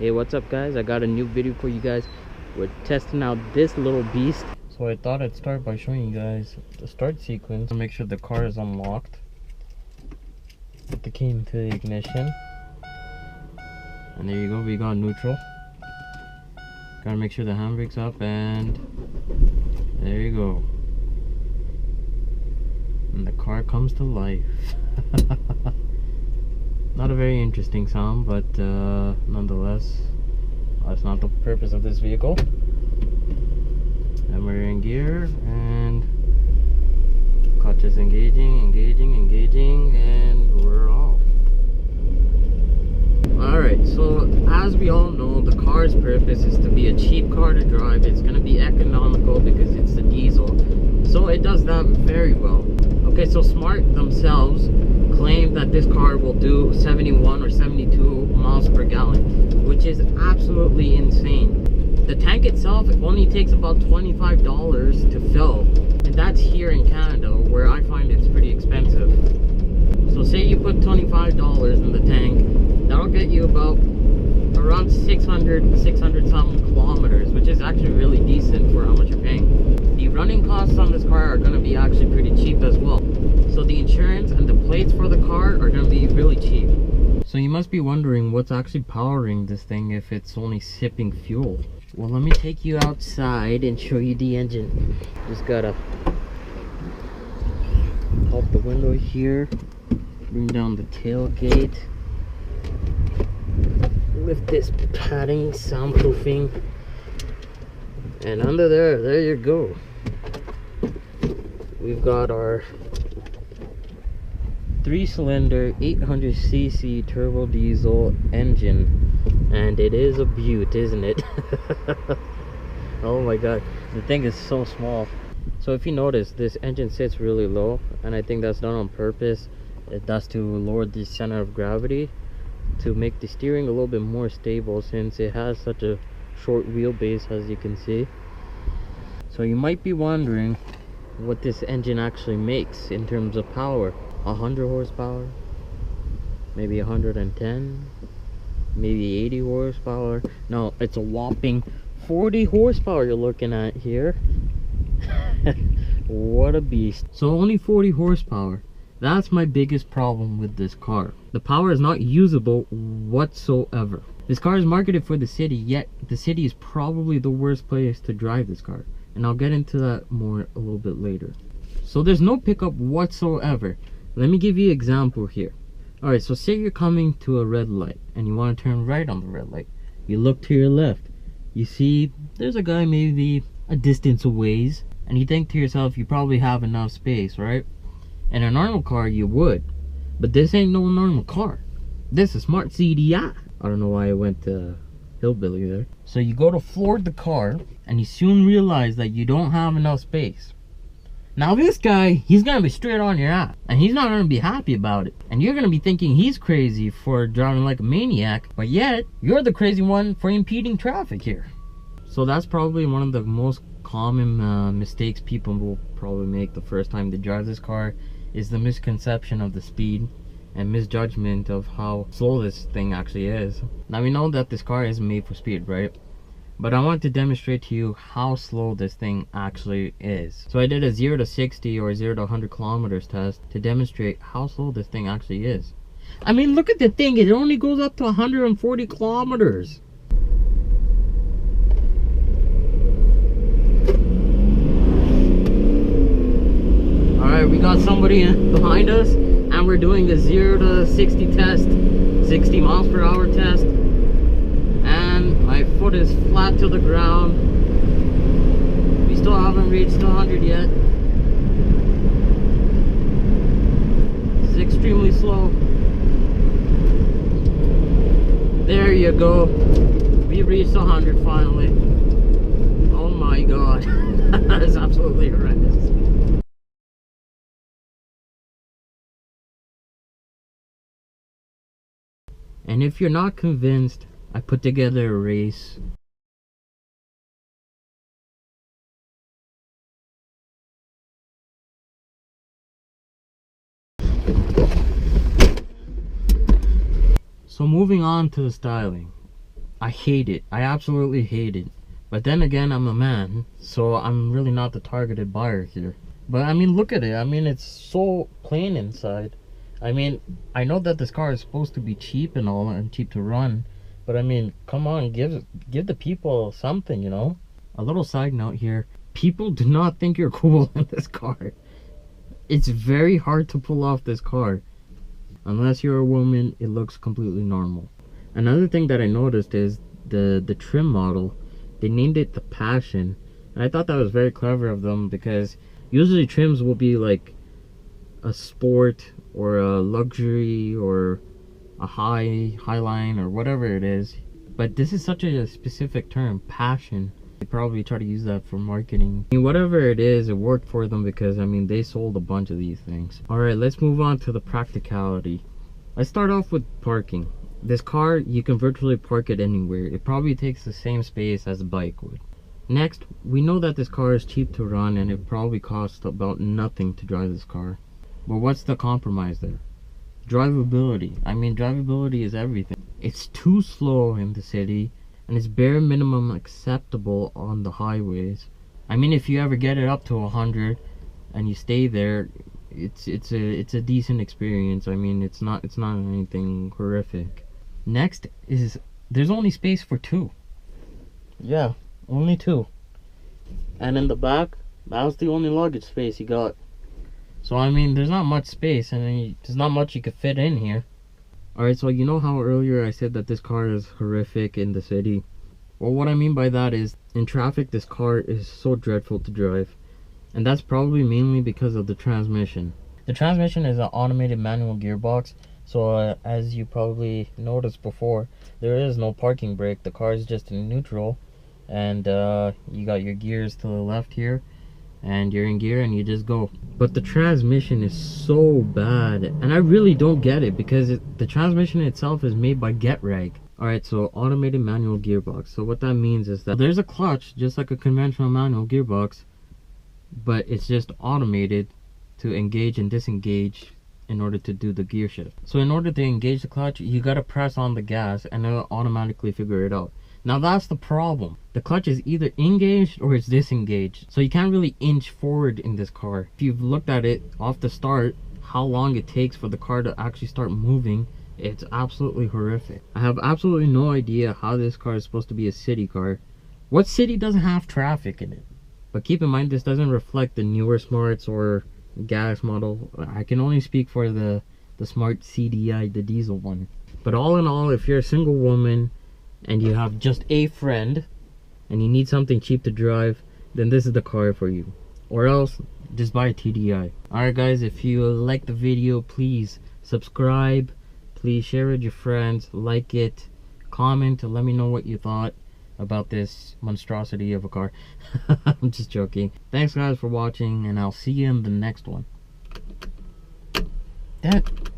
Hey, what's up guys? I got a new video for you guys. We're testing out this little beast. So I thought I'd start by showing you guys the start sequence to make sure the car is unlocked. Put the key into the ignition. And there you go, we got neutral. Gotta make sure the handbrake's up, and there you go. And the car comes to life. Not a very interesting sound, but nonetheless, that's not the purpose of this vehicle. And we're in gear, and clutch is engaging, and we're off. Alright, so as we all know, the car's purpose is to be a cheap car to drive. It's going to be economical because it's a diesel, so it does that very well. Okay, so Smart themselves claim that this car will do 71 or 72 miles per gallon, which is absolutely insane. The tank itself only takes about $25 to fill, and that's here in Canada, where I find it's pretty expensive. So say you put $25 in the tank, that'll get you about around 600 something kilometers, which is actually really decent for how much you're paying. The running costs on this car are going to be actually pretty cheap as well. So the insurance and the plates for the car are going to be really cheap. So you must be wondering what's actually powering this thing if it's only sipping fuel. Well, let me take you outside and show you the engine. Just gotta pop the window here, bring down the tailgate, lift this padding, soundproofing, and under there you go. We've got our 3-cylinder 800cc turbo diesel engine, and it is a beaut, isn't it? Oh my god, the thing is so small. So if you notice, this engine sits really low, and I think that's done on purpose. That's to lower the center of gravity, to make the steering a little bit more stable, since it has such a short wheelbase, as you can see. So you might be wondering what this engine actually makes in terms of power. 100 horsepower, maybe 110, maybe 80 horsepower. No, it's a whopping 40 horsepower you're looking at here. What a beast. So only 40 horsepower. That's my biggest problem with this car. The power is not usable whatsoever. This car is marketed for the city, yet the city is probably the worst place to drive this car, and I'll get into that more a little bit later. So there's no pickup whatsoever. Let me give you an example here. Alright, so say you're coming to a red light and you want to turn right on the red light. You look to your left, you see there's a guy maybe a distance away, and you think to yourself, you probably have enough space, right? In a normal car you would, but this ain't no normal car. This is Smart CDI. I don't know why I went hillbilly there. So you go to floor the car, and you soon realize that you don't have enough space. Now this guy, he's gonna be straight on your ass, and he's not gonna be happy about it, and you're gonna be thinking he's crazy for driving like a maniac, but yet you're the crazy one for impeding traffic here. So that's probably one of the most common mistakes people will probably make the first time they drive this car, is the misconception of the speed and misjudgment of how slow this thing actually is. Now we know that this car is made for speed, right? But I want to demonstrate to you how slow this thing actually is. So I did a 0 to 60 or 0 to 100 kilometers test to demonstrate how slow this thing actually is. I mean, look at the thing, it only goes up to 140 kilometers. Alright, we got somebody behind us, and we're doing a 0 to 60 test, 60 miles per hour test. And my foot is flat to the ground. We still haven't reached 100 yet. It's extremely slow. There you go. We reached 100 finally. Oh my god. That is absolutely horrendous. And if you're not convinced, I put together a race. So moving on to the styling. I hate it. I absolutely hate it. But then again, I'm a man, so I'm really not the targeted buyer here. But I mean, look at it. I mean, it's so plain inside. I mean, I know that this car is supposed to be cheap and all, and cheap to run, but I mean, come on, give the people something, you know? A little side note here. People do not think you're cool in this car. It's very hard to pull off this car. Unless you're a woman, it looks completely normal. Another thing that I noticed is the trim model. They named it the Passion. And I thought that was very clever of them, because usually trims will be like a sport or a luxury or a highline or whatever it is. But this is such a specific term, Passion. They probably try to use that for marketing. I mean, whatever it is, it worked for them, because I mean, they sold a bunch of these things. Alright, let's move on to the practicality. Let's start off with parking. This car, you can virtually park it anywhere. It probably takes the same space as a bike would. Next, we know that this car is cheap to run, and it probably costs about nothing to drive this car. But what's the compromise there? Drivability. I mean, drivability is everything. It's too slow in the city, and it's bare minimum acceptable on the highways. I mean, if you ever get it up to 100 and you stay there, it's a decent experience. I mean, it's not anything horrific. Next is there's only space for 2. Yeah, only 2. And in the back, that's the only luggage space you got. So I mean, there's not much space, and there's not much you could fit in here. Alright, so you know how earlier I said that this car is horrific in the city? Well, what I mean by that is, in traffic, this car is so dreadful to drive. And that's probably mainly because of the transmission. The transmission is an automated manual gearbox, so as you probably noticed before, there is no parking brake. The car is just in neutral, and you got your gears to the left here, and you're in gear and you just go. But the transmission is so bad, and I really don't get it, because the transmission itself is made by Getrag. Alright, so automated manual gearbox. So what that means is that there's a clutch just like a conventional manual gearbox, but it's just automated to engage and disengage in order to do the gear shift. So in order to engage the clutch, you gotta press on the gas and it'll automatically figure it out. Now that's the problem. The clutch is either engaged or it's disengaged. So you can't really inch forward in this car. If you've looked at it off the start, how long it takes for the car to actually start moving, it's absolutely horrific. I have absolutely no idea how this car is supposed to be a city car. What city doesn't have traffic in it? But keep in mind, this doesn't reflect the newer Smarts or gas model. I can only speak for the Smart CDI, the diesel one. But all in all, if you're a single woman and you have just a friend and you need something cheap to drive, then this is the car for you. Or else, just buy a TDI. Alright guys, if you like the video, please subscribe. Please share with your friends, like it, comment to let me know what you thought about this monstrosity of a car. I'm just joking. Thanks guys for watching, and I'll see you in the next one.